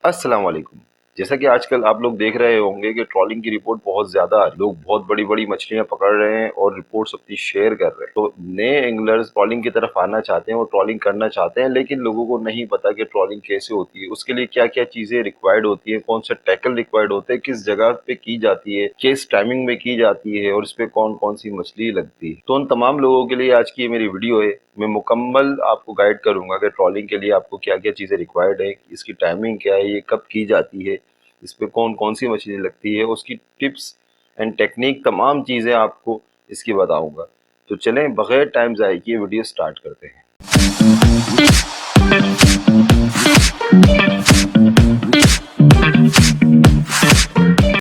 अस्सलाम वालेकुम। जैसा कि आजकल आप लोग देख रहे होंगे कि ट्रॉलिंग की रिपोर्ट बहुत ज़्यादा आ रही है। लोग बहुत बड़ी-बड़ी मछलियाँ पकड़ रहे हैं और रिपोर्ट्स अपनी शेयर कर रहे हैं। तो नए एंगलर्स ट्रॉलिंग की तरफ आना चाहते हैं और ट्रॉलिंग करना चाहते हैं, लेकिन लोगों को नहीं पता कि ट्रॉलिंग कैसे होती है, उसके लिए क्या-क्या चीज़ें रिक्वायर्ड होती हैं, कौन सा टैकल रिक्वायर्ड होता है, किस जगह पे की जाती है, किस टाइमिंग में की जाती है और इसपे कौन-कौन सी मछली लगती है। तो उन तमाम लोगों के लिए आज की ये मेरी वीडियो है। मैं मुकम्मल आपको गाइड करूंगा कि ट्रॉलिंग के लिए आपको क्या-क्या चीज़ें रिक्वायर्ड है, इसकी टाइमिंग क्या है, ये कब की जाती है, इस पे कौन कौन सी मछली लगती है, उसकी टिप्स एंड टेक्निक तमाम चीज़ें आपको इसकी बताऊंगा। तो चलें बगैर टाइम ज़ाये किए वीडियो स्टार्ट करते हैं।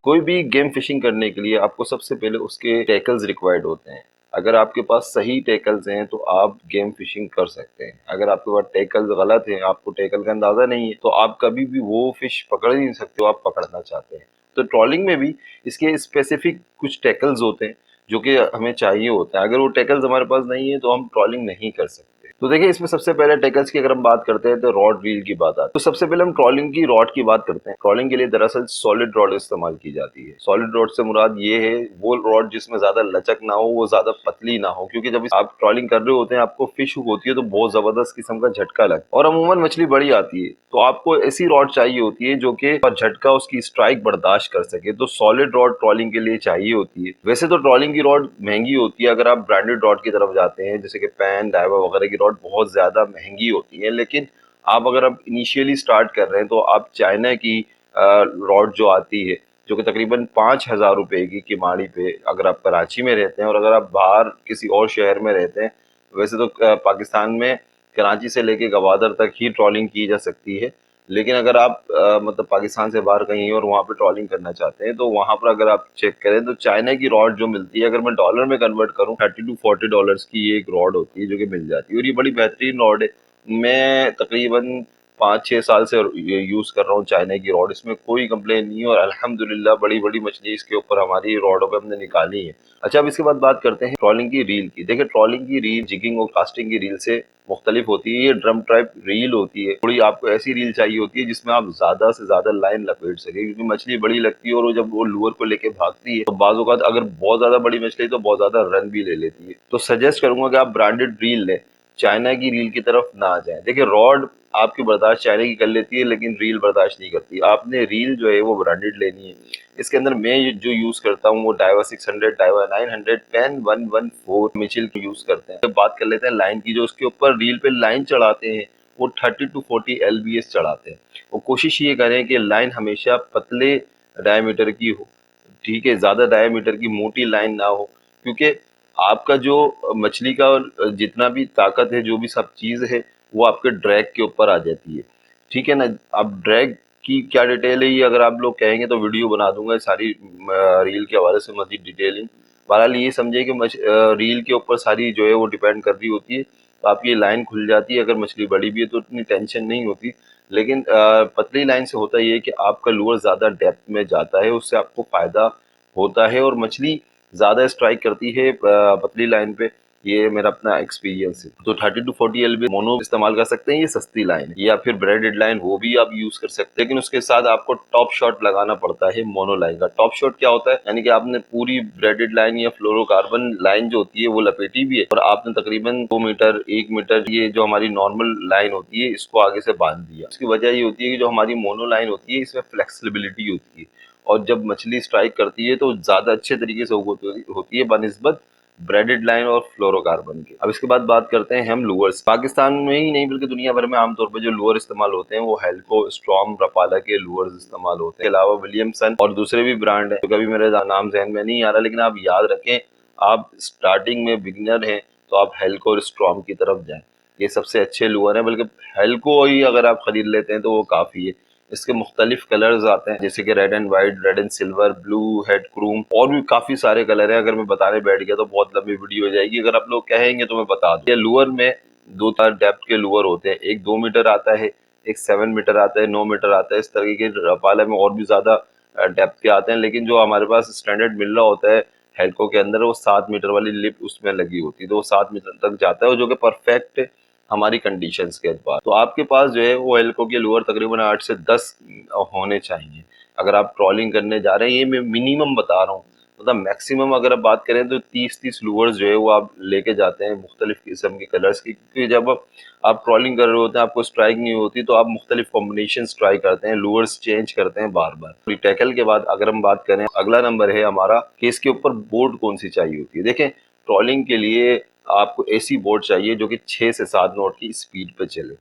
कोई भी गेम फिशिंग करने के लिए आपको सबसे पहले उसके टैकल्स रिक्वायर्ड होते हैं। अगर आपके पास सही टैकल्स हैं तो आप गेम फिशिंग कर सकते हैं। अगर आपके पास टैकल्स गलत हैं, आपको टैकल का अंदाजा नहीं है, तो आप कभी भी वो फिश पकड़ ही नहीं सकते हो आप पकड़ना चाहते हैं। तो ट्रॉलिंग में भी इसके स्पेसिफिक कुछ टैकल्स होते हैं जो कि हमें चाहिए होता है। अगर वो टैकल्स हमारे पास नहीं है तो हम ट्रॉलिंग नहीं कर सकते। तो देखिए, इसमें सबसे पहले टैकल्स की अगर हम बात करते हैं तो रॉड रील की बात आती है। तो सबसे पहले हम ट्रॉलिंग की रॉड की बात करते हैं। ट्रॉलिंग के लिए दरअसल सॉलिड रॉड इस्तेमाल की जाती है। सॉलिड रॉड से मुराद ये है वो रॉड जिसमें ज्यादा लचक ना हो, वो ज्यादा पतली ना हो, क्योंकि जब आप ट्रॉलिंग कर रहे होते हैं आपको फिश हुक होती है तो बहुत जबरदस्त किस्म का झटका लगता है और अमूमन मछली बड़ी आती है। तो आपको ऐसी रॉड चाहिए होती है जो कि झटका उसकी स्ट्राइक बर्दाश्त कर सके। तो सॉलिड रॉड ट्रॉलिंग के लिए चाहिए होती है। वैसे तो ट्रॉलिंग की रॉड महंगी होती है। अगर आप ब्रांडेड रॉड की तरफ जाते हैं जैसे कि पैन डाइवा वगैरह की रॉड बहुत ज्यादा महंगी होती है, लेकिन आप अगर आप इनिशियली स्टार्ट कर रहे हैं तो आप चाइना की रॉड जो आती है जो कि तकरीबन 5,000 रुपए की किमाड़ी पे, अगर आप कराची में रहते हैं और अगर आप बाहर किसी और शहर में रहते हैं, वैसे तो पाकिस्तान में कराची से लेके गवादर तक ही ट्रॉलिंग की जा सकती है, लेकिन अगर आप मतलब पाकिस्तान से बाहर कहीं और वहां पे ट्रॉलिंग करना चाहते हैं तो वहां पर अगर आप चेक करें तो चाइना की रॉड जो मिलती है, अगर मैं डॉलर में कन्वर्ट करूं, $30 to $40 की ये एक रॉड होती है जो कि मिल जाती है और ये बड़ी बेहतरीन रॉड है। मैं तकरीबन 5-6 साल से यूज कर रहा हूँ चाइना की रॉड, इसमें कोई कंप्लेन नहीं है और अल्हम्दुलिल्लाह बड़ी बड़ी मछली इसके ऊपर हमारी रॉडों पे हमने निकाली है। अच्छा, अब इसके बाद बात करते हैं ट्रॉलिंग की रील की। देखिए, ट्रॉलिंग की रील जिगिंग और कास्टिंग की रील से मुख्तलिफ होती है। ये ड्रम टाइप रील होती है। थोड़ी आपको ऐसी रील चाहिए होती है जिसमें आप ज्यादा से ज्यादा लाइन लपेट सके, क्योंकि मछली बड़ी लगती है और वो जब वो लूअर को लेके भागती है तो बाज़ औक़ात अगर बहुत ज्यादा बड़ी मछली है तो बहुत ज्यादा रन भी ले लेती है। तो सजेस्ट करूंगा कि आप ब्रांडेड रील लें, चाइना की रील की तरफ ना आ जाए। देखिए, रॉड आपकी बर्दाश्त चाइना की कर लेती है लेकिन रील बर्दाश्त नहीं करती। आपने रील जो है वो ब्रांडेड लेनी है। इसके अंदर मैं जो यूज करता हूँ वो डाइवा 600, डाइवा 900, पेन 114 मिचिल की यूज करते हैं। तो बात कर लेते हैं लाइन की। जो उसके ऊपर रील पे लाइन चढ़ाते हैं वो 30 to 40 LBS चढ़ाते हैं। वो कोशिश ये करें कि लाइन हमेशा पतले डायमीटर की हो, ठीक है, ज्यादा डायमीटर की मोटी लाइन ना हो, क्योंकि आपका जो मछली का जितना भी ताकत है, जो भी सब चीज है, वो आपके ड्रैग के ऊपर आ जाती है। ठीक है ना। अब ड्रैग की क्या डिटेल है ये अगर आप लोग कहेंगे तो वीडियो बना दूंगा सारी रील के हवाले से मजीद डिटेलिंग। बहरहाल ये समझिए कि रील के ऊपर सारी जो है वो डिपेंड कर रही होती है। तो आपकी लाइन खुल जाती है, अगर मछली बड़ी भी है तो इतनी टेंशन नहीं होती। लेकिन पतली लाइन से होता ये है कि आपका लूअर ज्यादा डेप्थ में जाता है, उससे आपको फायदा होता है और मछली ज्यादा स्ट्राइक करती है पतली लाइन पे। ये मेरा अपना एक्सपीरियंस है। तो 30 to 40 LB मोनो इस्तेमाल कर सकते हैं, ये सस्ती लाइन है, या फिर ब्रेडेड लाइन वो भी आप यूज कर सकते हैं, लेकिन उसके साथ आपको टॉप शॉट लगाना पड़ता है मोनो लाइन का। टॉप शॉट क्या होता है, यानी कि आपने पूरी ब्रेडेड लाइन या फ्लोरोकार्बन लाइन जो होती है वो लपेटी भी है और आपने तकरीबन 2 मीटर 1 मीटर ये जो हमारी नॉर्मल लाइन होती है इसको आगे से बांध दिया। इसकी वजह ये होती है कि जो हमारी मोनो लाइन होती है इसमें फ्लेक्सिबिलिटी होती है और जब मछली स्ट्राइक करती है तो ज्यादा अच्छे तरीके से होती है बनिस्बत ब्रेडेड लाइन और फ्लोरोकार्बन के। अब इसके बाद बात करते हैं हम लूअर्स। पाकिस्तान में ही नहीं बल्कि दुनिया भर में आमतौर पर जो लूअर इस्तेमाल होते हैं वो हेल्को, स्ट्रॉम, रपाला के लूअर्स इस्तेमाल होते हैं। इसके अलावा विलियमसन और दूसरे भी ब्रांड है जो कभी मेरे नाम जहन में नहीं आ रहा, लेकिन आप याद रखें, आप स्टार्टिंग में बिगिनर हैं तो आप हेल्को और स्ट्रॉम की तरफ जाएं। ये सबसे अच्छे लूअर हैं, बल्कि हेल्को ही अगर आप खरीद लेते हैं तो वो काफी है। इसके मुख्तलिफ कलर्स आते हैं जैसे कि red and white, red and silver, blue, head क्रूम, और भी काफी सारे कलर हैं। अगर मैं बताने बैठ गया तो बहुत लंबी वीडियो हो जाएगी। अगर आप लोग कहेंगे तो मैं बता दूं। ये लूअर में दो चार डेप्थ के लूअर होते हैं। एक 2 मीटर आता है, एक 7 मीटर आता है, 9 मीटर आता है। इस तरीके के रपाला में और भी ज्यादा डेप्थ के आते हैं, लेकिन जो हमारे पास स्टैंडर्ड मिल रहा होता है हेल्को के अंदर वो 7 मीटर वाली लिप उसमें लगी होती है, तो वो 7 मीटर तक जाता है, जो कि परफेक्ट हमारी कंडीशंस के बाद। तो आपके पास जो है वो एल्को के लूअर तकरीबन 8 से 10 होने चाहिए अगर आप ट्रॉलिंग करने जा रहे हैं। ये मैं मिनिमम बता रहा हूँ, मतलब मैक्सिमम अगर आप बात करें तो 30-30 लूअर्स जो है वो आप लेके जाते हैं मुख्तलिफ किस्म के कलर्स की, क्योंकि जब आप ट्रॉलिंग कर रहे होते हैं आपको स्ट्राइक नहीं होती तो आप मुख्तलिफ कॉम्बिनेशन ट्राई करते हैं, लूअर्स चेंज करते हैं बार बार। टैकल के बाद अगर हम बात करें, अगला नंबर है हमारा कि इसके ऊपर बोर्ड कौन सी चाहिए होती है। देखें, ट्रॉलिंग के लिए आपको ऐसी बोर्ड चाहिए जो कि 6 से 7 नॉट की स्पीड पे चले,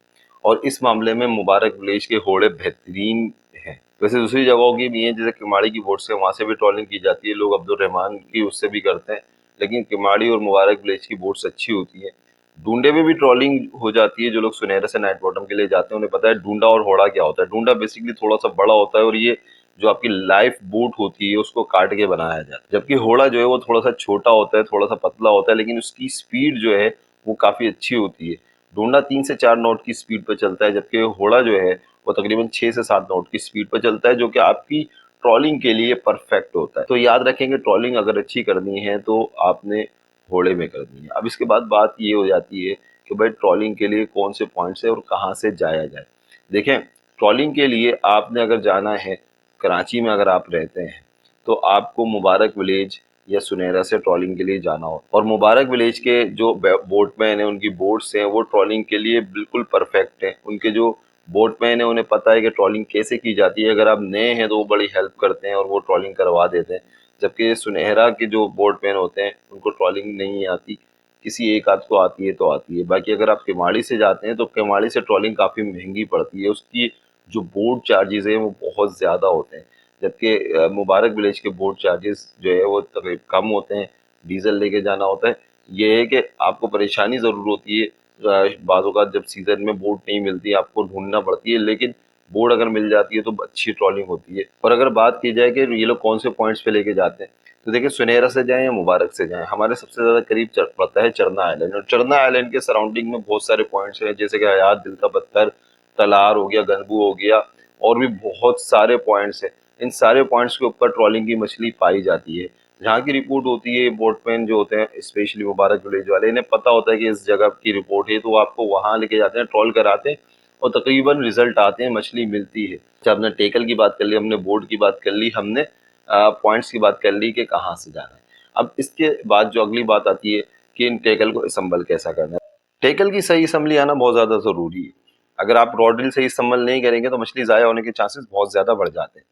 और इस मामले में मुबारक विलेज के घोड़े बेहतरीन हैं। वैसे दूसरी जगहों की भी हैं, जैसे किमाड़ी की बोट से, वहाँ से भी ट्रॉलिंग की जाती है, लोग अब्दुल रहमान की उससे भी करते हैं, लेकिन किमाड़ी और मुबारक विलेज की बोट्स अच्छी होती है। डूंडे में भी ट्रॉलिंग हो जाती है, जो लोग सुनहरा से नाइट बॉटम के लिए जाते हैं उन्हें पता है डूंडा और होड़ा क्या होता है। डूंडा बेसिकली थोड़ा सा बड़ा होता है और ये जो आपकी लाइफ बोट होती है उसको काट के बनाया जाता है, जबकि होड़ा जो है वो थोड़ा सा छोटा होता है, थोड़ा सा पतला होता है, लेकिन उसकी स्पीड जो है वो काफी अच्छी होती है। डूंडा 3 से 4 नॉट की स्पीड पर चलता है, जबकि होड़ा जो है वो तकरीबन 6 से 7 नॉट की स्पीड पर चलता है, जो कि आपकी ट्रॉलिंग के लिए परफेक्ट होता है। तो याद रखेंगे, ट्रॉलिंग अगर अच्छी करनी है तो आपने घोड़े में करनी है। अब इसके बाद बात ये हो जाती है कि भाई ट्रॉलिंग के लिए कौन से पॉइंट्स है और कहाँ से जाया जाए। देखें, ट्रॉलिंग के लिए आपने अगर जाना है, कराची में अगर आप रहते हैं तो आपको मुबारक विलेज या सुनहरा से ट्रॉलिंग के लिए जाना हो, और मुबारक विलेज के जो बोटमैन हैं उनकी बोट्स हैं वो ट्रॉलिंग के लिए बिल्कुल परफेक्ट हैं। उनके जो बोटमैन है उन्हें पता है कि ट्रॉलिंग कैसे की जाती है। अगर आप नए हैं तो वो बड़ी हेल्प करते हैं और वो ट्रॉलिंग करवा देते हैं, जबकि सुनहरा के जो बोटमैन होते हैं उनको ट्रॉलिंग नहीं आती, किसी एक आध को आती है तो आती है। बाकी अगर आप किमाड़ी से जाते हैं तो किमाड़ी से ट्रॉलिंग काफ़ी महंगी पड़ती है, उसकी जो बोट चार्जेस हैं वो बहुत ज़्यादा होते हैं, जबकि मुबारक विलेज के बोट चार्जेस जो है वो तकरीबन कम होते हैं, डीजल लेके जाना होता है। ये है कि आपको परेशानी ज़रूर होती है, बाज़ औक़ात जब सीज़न में बोट नहीं मिलती आपको ढूंढना पड़ती है, लेकिन बोट अगर मिल जाती है तो अच्छी ट्रॉलिंग होती है। और अगर बात की जाए कि ये लोग कौन से पॉइंट्स पे लेके जाते हैं, तो देखिए सुनहरा से जाएं या मुबारक से जाएं, हमारे सबसे ज़्यादा करीब पड़ता है चरना आइलैंड, और चरना आइलैंड के सराउंडिंग में बहुत सारे पॉइंट्स हैं, जैसे कि हयात, दिल का पत्थर, तलार हो गया, गनबू हो गया, और भी बहुत सारे पॉइंट्स हैं। इन सारे पॉइंट्स के ऊपर ट्रॉलिंग की मछली पाई जाती है। जहाँ की रिपोर्ट होती है, बोटमैन जो होते हैं स्पेशली मुबारक विलेज वाले, इन्हें पता होता है कि इस जगह की रिपोर्ट है, तो वो आपको वहाँ लेके जाते हैं, ट्रॉल कराते हैं और तकरीबन रिजल्ट आते हैं, मछली मिलती है। जब हमने टेकल की बात कर ली, हमने बोट की बात कर ली, हमने पॉइंट्स की बात कर ली कि कहाँ से जाना है। अब इसके बाद जो अगली बात आती है कि इन टेकल को असम्बल कैसा करना है। टेकल की सही असम्बली आना बहुत ज़्यादा ज़रूरी है। अगर आप रॉड ड्रिल से इस्तेमाल नहीं करेंगे तो मछली ज़ाया होने के चांसेस बहुत ज़्यादा बढ़ जाते हैं।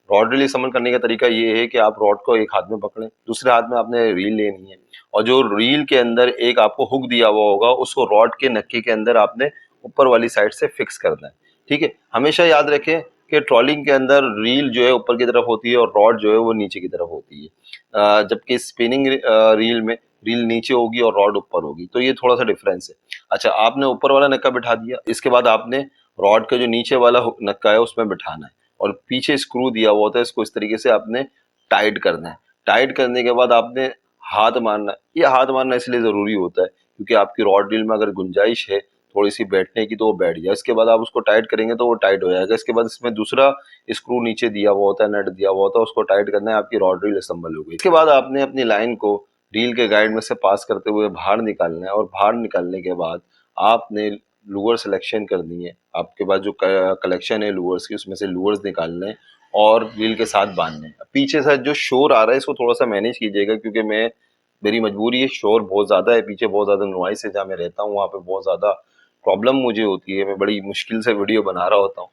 रॉड ड्रिल इस्तेमाल करने का तरीका ये है कि आप रॉड को एक हाथ में पकड़ें, दूसरे हाथ में आपने रील लेनी है, और जो रील के अंदर एक आपको हुक दिया हुआ होगा उसको रॉड के नक्के के अंदर आपने ऊपर वाली साइड से फिक्स करना है। ठीक है, हमेशा याद रखें कि ट्रॉलिंग के अंदर रील जो है ऊपर की तरफ होती है और रॉड जो है वो नीचे की तरफ होती है, जबकि स्पिनिंग रील में रील नीचे होगी और रॉड ऊपर होगी, तो ये थोड़ा सा डिफरेंस है। अच्छा, आपने ऊपर वाला नक्का बिठा दिया, इसके बाद आपने रॉड का जो नीचे वाला नक्का है उसमें बिठाना है, और पीछे स्क्रू दिया हुआ होता है, इसको इस तरीके से आपने टाइट करना है। टाइट करने के बाद आपने हाथ मारना है। ये हाथ मारना इसलिए ज़रूरी होता है क्योंकि आपकी रॉड रील में अगर गुंजाइश है थोड़ी सी बैठने की तो वो बैठ जाए, इसके बाद आप उसको टाइट करेंगे तो वो टाइट हो जाएगा। इसके बाद इसमें दूसरा स्क्रू नीचे दिया हुआ होता है, नट दिया हुआ होता है, उसको टाइट करना है, आपकी रॉड रील असम्बल हो गई। इसके बाद आपने अपनी लाइन को रील के गाइड में से पास करते हुए बाहर निकालना है, और बाहर निकालने के बाद आपने लूअर सिलेक्शन करनी है। आपके पास जो कलेक्शन है लूअर्स की उसमें से लूअर्स निकालने हैं और रील के साथ बांधने हैं। पीछे से जो शोर आ रहा है इसको थोड़ा सा मैनेज कीजिएगा, क्योंकि मेरी मजबूरी है, शोर बहुत ज़्यादा है, पीछे बहुत ज़्यादा नॉइस है, जहाँ मैं रहता हूँ वहाँ पे बहुत ज़्यादा प्रॉब्लम मुझे होती है, मैं बड़ी मुश्किल से वीडियो बना रहा होता हूँ,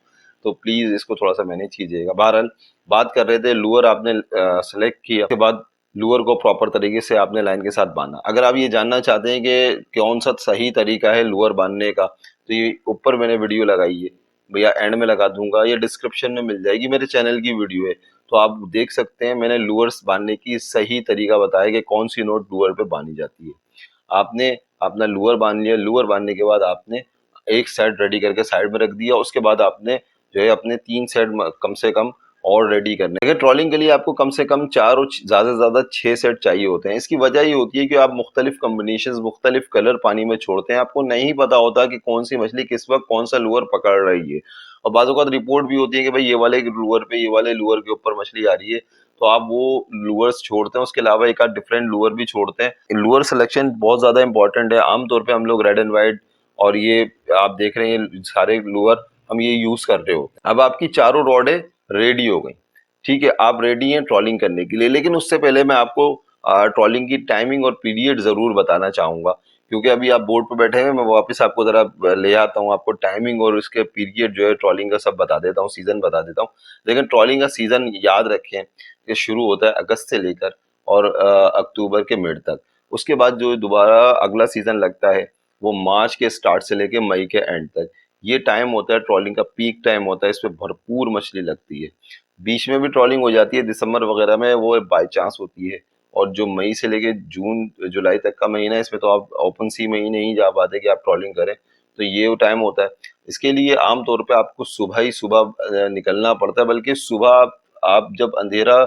तो प्लीज़ इसको थोड़ा सा मैनेज कीजिएगा। बहरहाल बात कर रहे थे, लूअर आपने सेलेक्ट किया, उसके बाद लूअर को प्रॉपर तरीके से आपने लाइन के साथ बांधा। अगर आप ये जानना चाहते हैं कि कौन सा सही तरीका है लूअर बांधने का, तो ये ऊपर मैंने वीडियो लगाई है, भैया एंड में लगा दूंगा, या डिस्क्रिप्शन में मिल जाएगी, मेरे चैनल की वीडियो है, तो आप देख सकते हैं। मैंने लूअर्स बांधने की सही तरीका बताया कि कौन सी नोट लूअर पे बांधी जाती है। आपने अपना लूअर बांध लिया, लूअर बांधने के बाद आपने एक सेट रेडी करके साइड में रख दिया, उसके बाद आपने जो है अपने 3 सेट कम से कम और रेडी करने। अगर ट्रॉलिंग के लिए आपको कम से कम 4 और ज़्यादा से ज़्यादा 6 सेट चाहिए होते हैं। इसकी वजह ये होती है कि आप मुख्तलिफ कम्बिनेशन, मुख्तलिफ कलर पानी में छोड़ते हैं, आपको नहीं पता होता कि कौन सी मछली किस वक्त कौन सा लूअर पकड़ रही है, और बाज़ औक़ात रिपोर्ट भी होती है कि भाई ये वाले लूअर पे, ये वाले लूअर के ऊपर मछली आ रही है, तो आप वो लूअर्स छोड़ते हैं, उसके अलावा एक आध डिफरेंट लूअर भी छोड़ते हैं। लूअर सिलेक्शन बहुत ज़्यादा इंपॉर्टेंट है। आमतौर पे हम लोग रेड एंड वाइट और ये आप देख रहे हैं सारे लूअर हम ये यूज कर रहे हो। अब आपकी चारों रॉडें रेडी हो गई, ठीक है, आप रेडी हैं ट्रॉलिंग करने के लिए। लेकिन उससे पहले मैं आपको ट्रॉलिंग की टाइमिंग और पीरियड जरूर बताना चाहूंगा, क्योंकि अभी आप बोर्ड पे बैठे हैं, मैं वापस आपको जरा ले आता हूँ, आपको टाइमिंग और उसके पीरियड जो है ट्रॉलिंग का सब बता देता हूँ, सीजन बता देता हूँ। लेकिन ट्रॉलिंग का सीजन याद रखें कि शुरू होता है अगस्त से लेकर और अक्टूबर के मिड तक। उसके बाद जो दोबारा अगला सीजन लगता है वो मार्च के स्टार्ट से लेके मई के एंड तक। ये टाइम होता है ट्रॉलिंग का, पीक टाइम होता है, इसमें भरपूर मछली लगती है। बीच में भी ट्रॉलिंग हो जाती है दिसंबर वगैरह में, वो बाई चांस होती है। और जो मई से लेके जून जुलाई तक का महीना है, इसमें तो आप ओपन सी में ही नहीं जा पाते कि आप ट्रॉलिंग करें, तो ये वो टाइम होता है। इसके लिए आमतौर पे आपको सुबह ही सुबह निकलना पड़ता है, बल्कि सुबह आप जब अंधेरा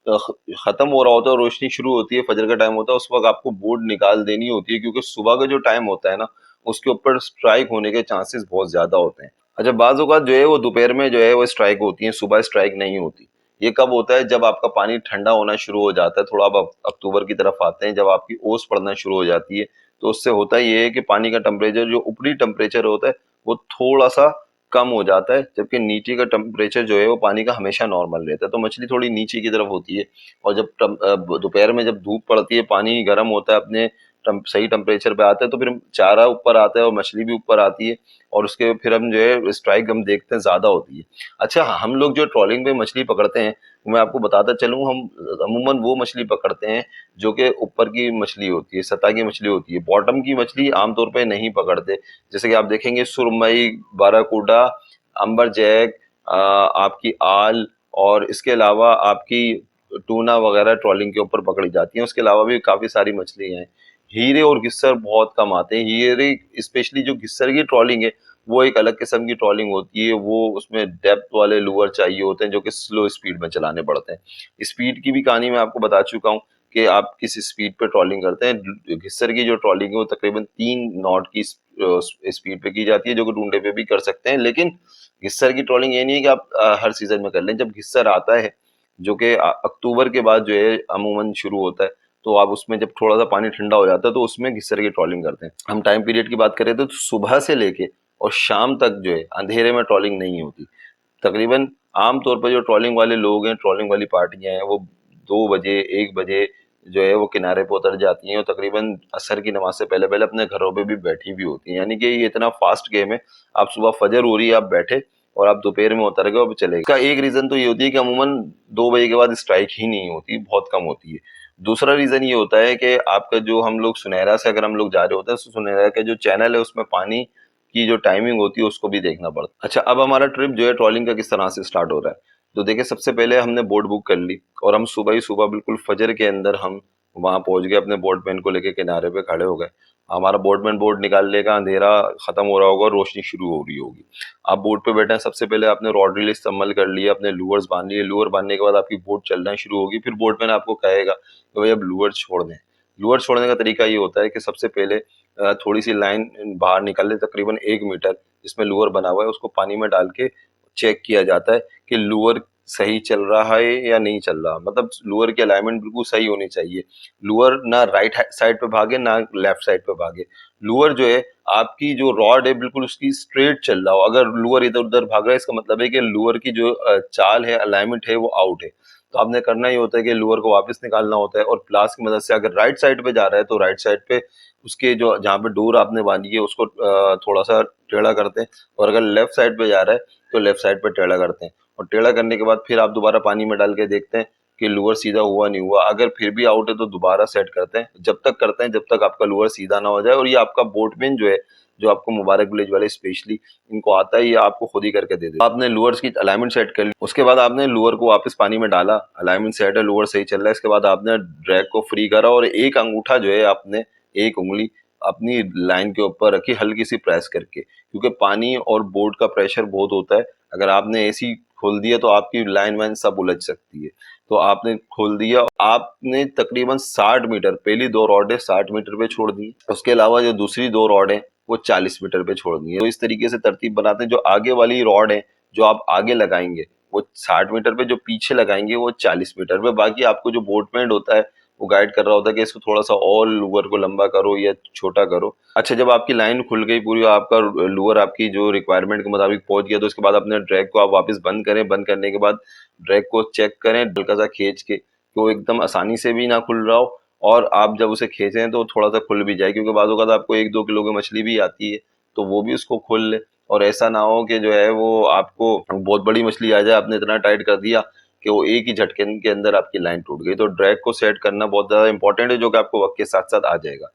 खत्म हो रहा होता है और रोशनी शुरू होती है, फजर का टाइम होता है, उस वक्त आपको बोर्ड निकाल देनी होती है, क्योंकि सुबह का जो टाइम होता है ना, उसके ऊपर स्ट्राइक होने के चांसेस बहुत ज्यादा होते हैं। अच्छा, बाज़ औक़ात जो है वो दोपहर में जो है वो स्ट्राइक होती है, सुबह स्ट्राइक नहीं होती। ये कब होता है? जब आपका पानी ठंडा होना शुरू हो जाता है, थोड़ा अब अक्टूबर की तरफ आते हैं, जब आपकी ओस पड़ना शुरू हो जाती है, तो उससे होता ये है कि पानी का टेम्परेचर, जो ऊपरी टेम्परेचर होता है, वो थोड़ा-सा कम हो जाता है, जबकि नीचे का टेम्परेचर जो है वो पानी का हमेशा नॉर्मल रहता है, तो मछली थोड़ी नीचे की तरफ होती है। और जब दोपहर में जब धूप पड़ती है, पानी गर्म होता है, अपने सही टेम्परेचर पे आता है, तो फिर चारा ऊपर आता है और मछली भी ऊपर आती है, और उसके फिर हम जो है स्ट्राइक हम देखते हैं ज्यादा होती है। अच्छा, हम लोग जो ट्रॉलिंग में मछली पकड़ते हैं, मैं आपको बताता चलूं, हम अमूमन वो मछली पकड़ते हैं जो कि ऊपर की मछली होती है, सतह की मछली होती है। बॉटम की मछली आमतौर पे नहीं पकड़ते। जैसे कि आप देखेंगे सुरमई, बाराकूडा, अंबर जैक, आपकी आल, और इसके अलावा आपकी टूना वगैरह ट्रॉलिंग के ऊपर पकड़ी जाती है। उसके अलावा भी काफी सारी मछली हैं। हीरे और घिस्सर बहुत कम आते हैं। हीरे स्पेशली, जो घिस्सर की ट्रॉलिंग है वो एक अलग किस्म की ट्रॉलिंग होती है, वो उसमें डेप्थ वाले लूअर चाहिए होते हैं जो कि स्लो स्पीड में चलाने पड़ते हैं। स्पीड की भी कहानी मैं आपको बता चुका हूँ कि आप किस स्पीड पे ट्रॉलिंग करते हैं। घिस्सर की जो ट्रॉलिंग है वो तकरीबन 3 नॉट की स्पीड पे की जाती है, जो कि डूंडे पे भी कर सकते हैं। लेकिन घिस्सर की ट्रॉलिंग ये नहीं है कि आप हर सीजन में कर लें। जब घिस्सर आता है, जो कि अक्टूबर के बाद जो है अमूमन शुरू होता है, तो आप उसमें जब थोड़ा सा पानी ठंडा हो जाता है तो उसमें घिस्सर की ट्रॉलिंग करते हैं। हम टाइम पीरियड की बात करें तो सुबह से लेके और शाम तक जो है अंधेरे में ट्रॉलिंग नहीं होती। तकरीबन आमतौर पर जो ट्रॉलिंग वाले लोग हैं, ट्रॉलिंग वाली पार्टियां हैं, वो 2 बजे 1 बजे जो है वो किनारे पर उतर जाती हैं, और तकरीबन असर की नमाज से पहले पहले अपने घरों पे भी बैठी भी होती हैं। यानी कि ये इतना फास्ट गेम है, आप सुबह फजर हो रही है, आप बैठे, और आप दोपहर में उतर गए और चले गए। इसका एक रीजन तो ये होती है कि अमूमन 2 बजे के बाद स्ट्राइक ही नहीं होती, बहुत कम होती है। दूसरा रीजन ये होता है कि आपका जो, हम लोग सुनहरा से अगर हम लोग जा रहे होते हैं, तो सुनहरा का जो चैनल है उसमें पानी की जो टाइमिंग होती है उसको भी देखना पड़ता है। अच्छा, अब हमारा ट्रिप जो है ट्रॉलिंग का किस तरह से स्टार्ट हो रहा है, तो देखिए, सबसे पहले हमने बोट बुक कर ली, और हम सुबह ही सुबह बिल्कुल फजर के अंदर हम वहां पहुंच गए, अपने बोटमैन को लेके किनारे पे खड़े हो गए। हमारा बोटमैन बोट निकाल लेगा, अंधेरा खत्म हो रहा होगा, रोशनी शुरू हो रही होगी। आप बोट पे बैठे हैं, सबसे पहले आपने रॉड रिलीज इस्तेमाल कर लिया, अपने लूअर्स बांध लिए। लूअर बांधने के बाद आपकी बोट चलना शुरू होगी। फिर बोटमैन आपको कहेगा कि भाई अब लूअर छोड़ दें। लूअर छोड़ने का तरीका ये होता है कि सबसे पहले थोड़ी सी लाइन बाहर निकाल ले, तकरीबन 1 मीटर, जिसमें लूअर बना हुआ है, उसको पानी में डाल के चेक किया जाता है कि लूअर सही चल रहा है या नहीं चल रहा। मतलब लूअर की अलाइनमेंट बिल्कुल सही होनी चाहिए। लूअर ना राइट साइड पे भागे ना लेफ्ट साइड पे भागे। लूअर जो है, आपकी जो रॉड है बिल्कुल उसकी स्ट्रेट चल रहा हो। अगर लूअर इधर उधर भाग रहा है, इसका मतलब है कि लूअर की जो चाल है, अलाइनमेंट है, वो आउट है। तो आपने करना ही होता है कि लूअर को वापस निकालना होता है, और प्लास की मदद से अगर राइट साइड पे जा रहा है तो राइट साइड पे उसके जो, जहाँ पे डोर आपने बांधी है, उसको थोड़ा सा टेढ़ा करते हैं, और अगर लेफ्ट साइड पे जा रहा है तो लेफ्ट साइड पे टेढ़ा करते हैं। और टेढ़ा करने के बाद फिर आप दोबारा पानी में डाल के देखते हैं कि लूअर सीधा हुआ नहीं हुआ। अगर फिर भी आउट है तो दोबारा सेट करते हैं, जब तक करते हैं जब तक आपका लूअर सीधा ना हो जाए। और ये आपका बोटमैन जो है, जो आपको मुबारक विलेज वाले स्पेशली इनको आता है, ये आपको खुद ही करके दे दे। आपने लूअर्स की अलाइनमेंट सेट कर ली, उसके बाद आपने लूअर को वापस पानी में डाला, अलाइनमेंट सेट है, लूअर सही चल रहा है। इसके बाद आपने ड्रैग को फ्री करा, और एक अंगूठा जो है, आपने एक उंगली अपनी लाइन के ऊपर रखी, हल्की सी प्रेस करके, क्योंकि पानी और बोट का प्रेशर बहुत होता है। अगर आपने ऐसी खोल दिया तो आपकी लाइन वाइन सब उलझ सकती है। तो आपने खोल दिया, आपने तकरीबन 60 मीटर, पहली 2 रॉडें 60 मीटर पे छोड़ दी, उसके अलावा जो दूसरी 2 रॉडें वो 40 मीटर पे छोड़ दी है। तो इस तरीके से तरतीब बनाते हैं। जो आगे वाली रॉड है, जो आप आगे लगाएंगे वो 60 मीटर पे, जो पीछे लगाएंगे वो 40 मीटर पे। बाकी आपको जो बोटमैन होता है वो गाइड कर रहा होता है कि इसको थोड़ा सा और लूअर को लंबा करो या छोटा करो। अच्छा, जब आपकी लाइन खुल गई पूरी, आपका लूअर आपकी जो रिक्वायरमेंट के मुताबिक पहुंच गया, तो उसके बाद अपने ड्रैग को आप वापस बंद करें। बंद करने के बाद ड्रैग को चेक करें हल्का सा खींच के, कि वो एकदम आसानी से भी ना खुल रहा हो, और आप जब उसे खींचें तो थोड़ा सा खुल भी जाए, क्योंकि बाज़ औक़ात आपको 1-2 किलो की मछली भी आती है, तो वो भी उसको खोल ले। और ऐसा ना हो कि जो है वो आपको बहुत बड़ी मछली आ जाए, आपने इतना टाइट कर दिया कि वो एक ही झटके के अंदर आपकी लाइन टूट गई। तो ड्रैग को सेट करना बहुत ज़्यादा इंपॉर्टेंट है, जो कि आपको वक्त के साथ साथ आ जाएगा।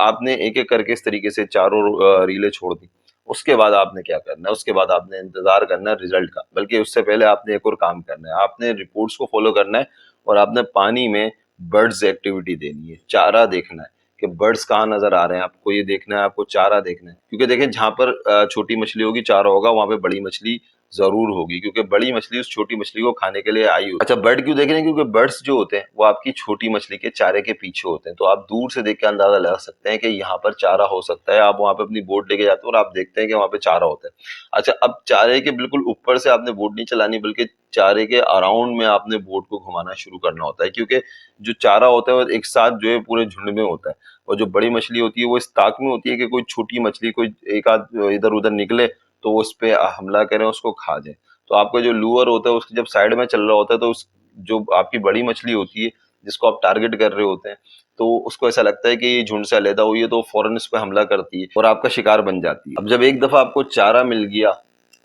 आपने एक एक करके इस तरीके से चारों रीलें छोड़ दी। उसके बाद आपने क्या करना है, उसके बाद आपने इंतजार करना है रिजल्ट का। बल्कि उससे पहले आपने एक और काम करना है, आपने रिपोर्ट्स को फॉलो करना है, और आपने पानी में बर्ड्स एक्टिविटी देनी है, चारा देखना है कि बर्ड्स कहाँ नजर आ रहे हैं आपको, ये देखना है आपको, चारा देखना है। क्योंकि देखें, जहां पर छोटी मछली होगी, चारा होगा, वहां पे बड़ी मछली जरूर होगी, क्योंकि बड़ी मछली उस छोटी मछली को खाने के लिए आई होगी। अच्छा, बर्ड क्यों देख रहे हैं? क्योंकि बर्ड्स जो होते हैं वो आपकी छोटी मछली के चारे के पीछे होते हैं। तो आप दूर से देख के अंदाजा लगा सकते हैं कि यहाँ पर चारा हो सकता है। आप वहां पे अपनी बोट लेके जाते हो और आप देखते हैं कि वहां पे चारा होता है। अच्छा, अब चारे के बिल्कुल ऊपर से आपने बोट नहीं चलानी, बल्कि चारे के अराउंड में आपने बोट को घुमाना शुरू करना होता है, क्योंकि जो चारा होता है वो एक साथ जो है पूरे झुंड में होता है, और जो बड़ी मछली होती है वो इस ताक में होती है कि कोई छोटी मछली कोई एक आध इधर उधर निकले तो वो उस पे हमला करें, उसको खा जाए। तो आपका जो लूअर होता है उसके जब साइड में चल रहा होता है, तो उस जो आपकी बड़ी मछली होती है जिसको आप टारगेट कर रहे होते हैं, तो उसको ऐसा लगता है कि ये झुंड से अलहदा हुई है, तो फौरन इस पे हमला करती है और आपका शिकार बन जाती है। अब जब एक दफा आपको चारा मिल गया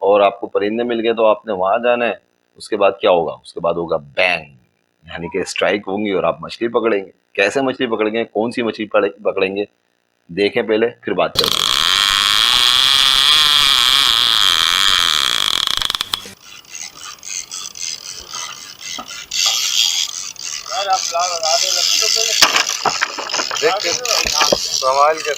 और आपको परिंदे मिल गए, तो आपने वहां जाना है। उसके बाद क्या होगा? उसके बाद होगा बैंग, यानी कि स्ट्राइक होंगी और आप मछली पकड़ेंगे। कैसे मछली पकड़ेंगे, कौन सी मछली पकड़ेंगे, देखें पहले, फिर बात करते हैं। देख के संभाल के हैं?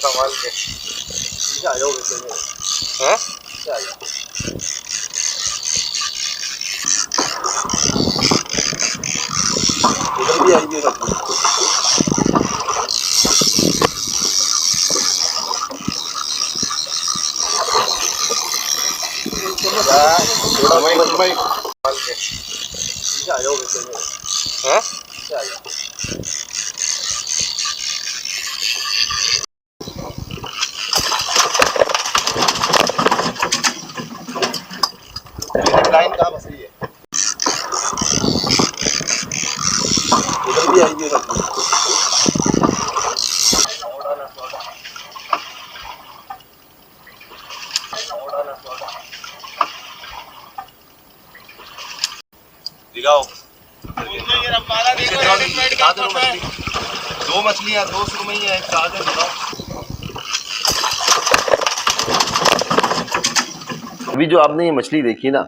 इधर भी आएगी संभाल के हैं? लाइन कहाँ फंस रही है? इधर भी आएगी दिखाओ। दो मछलियाँ, दो सुरमई है, एक साथ है, दिखाओ। अभी जो आपने ये मछली देखी ना,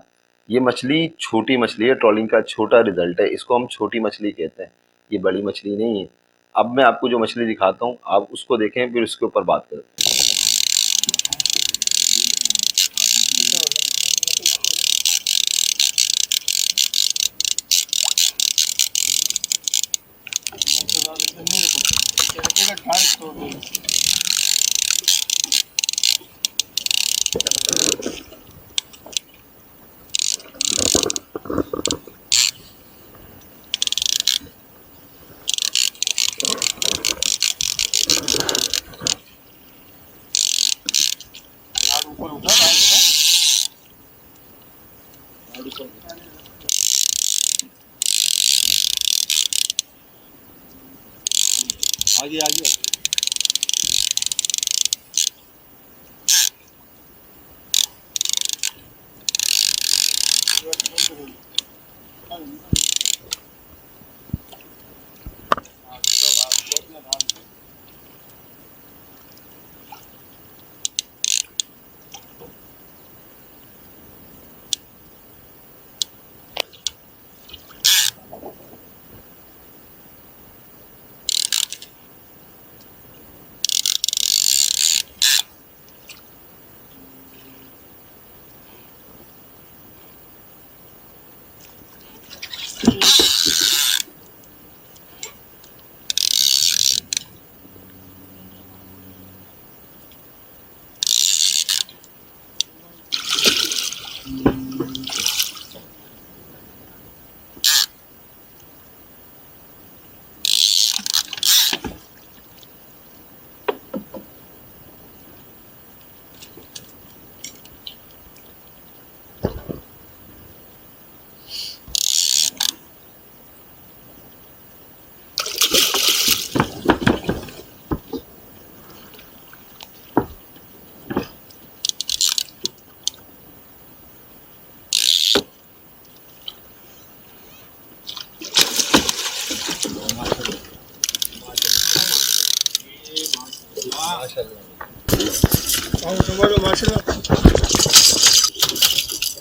ये मछली छोटी मछली है, ट्रोलिंग का छोटा रिजल्ट है, इसको हम छोटी मछली कहते हैं, ये बड़ी मछली नहीं है। अब मैं आपको जो मछली दिखाता हूँ, आप उसको देखें, फिर उसके ऊपर बात करते हैं। आगे आगे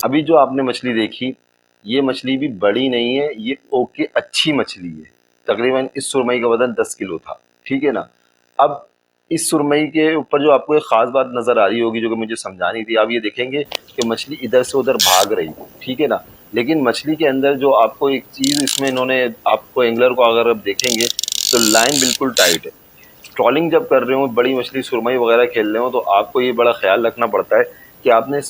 अभी जो आपने मछली देखी, ये मछली भी बड़ी नहीं है, ये ओके अच्छी मछली है। तकरीबन इस सुरमई का वजन 10 किलो था, ठीक है ना। अब इस सुरमई के ऊपर जो आपको एक खास बात नजर आ रही होगी जो कि मुझे समझानी थी, आप ये देखेंगे कि मछली इधर से उधर भाग रही है, ठीक है ना। लेकिन मछली के अंदर जो आपको एक चीज इसमें इन्होंने, आपको एंगलर को अगर आप देखेंगे तो लाइन बिल्कुल टाइट है। ट्रॉलिंग जब कर रहे हो, बड़ी मछली सुरमई वगैरह खेल रहे हो, तो आपको ये बड़ा ख्याल रखना पड़ता है कि आपने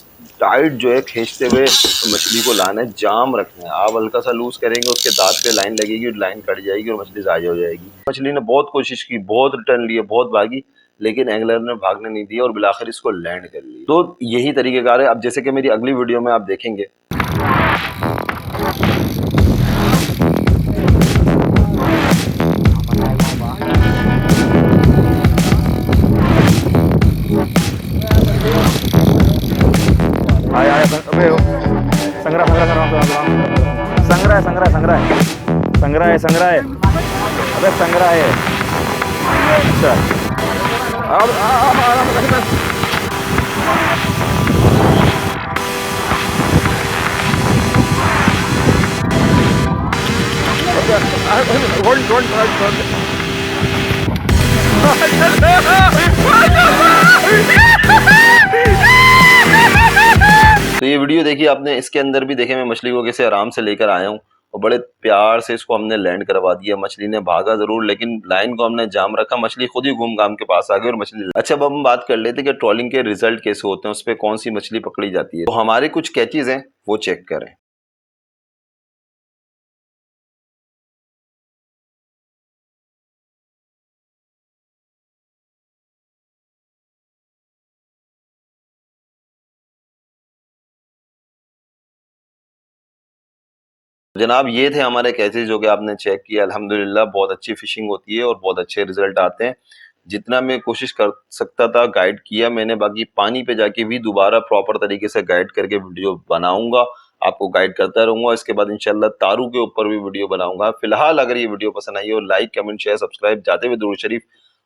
टाइट जो है खींचते हुए मछली को लाना है, जाम रखना है। आप हल्का सा लूज करेंगे, उसके दांत पे लाइन लगेगी, लाइन कट जाएगी और मछली ज़ाया हो जाएगी। मछली ने बहुत कोशिश की, बहुत रिटर्न लिए, बहुत भागी, लेकिन एंगलर ने भागने नहीं दिया और बिलाखिर इसको लैंड कर लिया। तो यही तरीकेकार है। अब जैसे कि मेरी अगली वीडियो में आप देखेंगे, अबे संग्रह है अबे संग्रह है। अच्छा तो ये वीडियो देखिए आपने, इसके अंदर भी देखे मैं मछली को कैसे आराम से लेकर आया हूँ और बड़े प्यार से इसको हमने लैंड करवा दिया। मछली ने भागा जरूर, लेकिन लाइन को हमने जाम रखा, मछली खुद ही घूम घाम के पास आ गई और मछली। अच्छा, अब हम बात कर लेते हैं कि ट्रॉलिंग के रिजल्ट कैसे होते हैं, उस पर कौन सी मछली पकड़ी जाती है। तो हमारे कुछ कैचेज हैं, वो चेक करें। जनाब, ये थे हमारे कैचेज जो कि आपने चेक किया। अल्हम्दुलिल्लाह बहुत अच्छी फिशिंग होती है और बहुत अच्छे रिजल्ट आते हैं। जितना मैं कोशिश कर सकता था गाइड किया मैंने, बाकी पानी पे जाके भी दोबारा प्रॉपर तरीके से गाइड करके वीडियो बनाऊंगा, आपको गाइड करता रहूंगा। इसके बाद इंशाल्लाह तारू के ऊपर भी वीडियो बनाऊंगा। फिलहाल अगर ये वीडियो पसंद आई हो, लाइक कमेंट शेयर सब्सक्राइब, जाते हुए दुरूद शरीफ।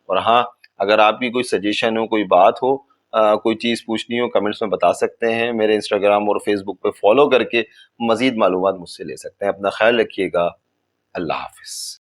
और हाँ, अगर आपकी कोई सजेशन हो, कोई बात हो, कोई चीज़ पूछनी हो, कमेंट्स में बता सकते हैं। मेरे इंस्टाग्राम और फेसबुक पे फॉलो करके मजीद मालूमात मुझसे ले सकते हैं। अपना ख्याल रखिएगा। अल्लाह हाफिज।